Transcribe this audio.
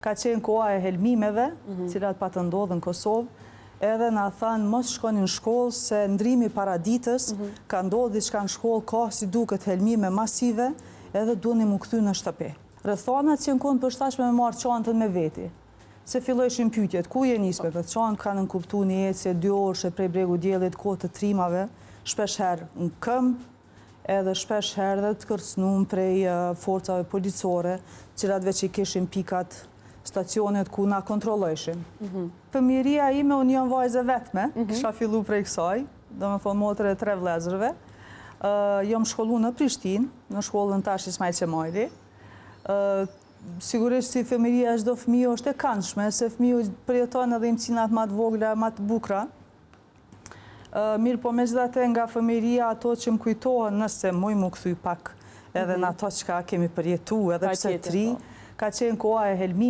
Ka qenë koha e helmimeve, cilat pa të ndodhë në Kosovë, edhe na thanë mos shkoni në shkollë se ndrimi paraditës, ka ndodhë diçka në shkollë, ka si duket helmime masive, edhe duheni mu kthy në shtëpi. Rrethonat që në konë përshtatshme me marrë çantën me veti. Se fillojshin pyetjet, ku je nis me këtë çantë, kanë nënkuptu një ecje 2 orëshe prej bregu diellit, kohë të trimave, shpesh herë në këmbë, edhe shpesh herë dhe të kërcnuar prej forcave policore, cilat veç i kishin pikat stacionet ku na kontrollojshin. Fëmijëria ime, unë jam vajze vetme, kisha fillu prej kësaj, do me thonë motër e 3 vëllezërve. Jam shkollu në Prishtinë, në shkollën Tash Ismail Qemajli. Sigurisht si fëmijëria çdo fëmijë është e këndshme, se fëmiu përjeton edhe imcinat më të vogla, më të bukura. Mirë po megjithatë nga fëmijëria ato që më kujtohen nëse muj më kthy pak edhe në ato çka kemi përjetuar edhe pse tri, ka qenë koha e helmimeve.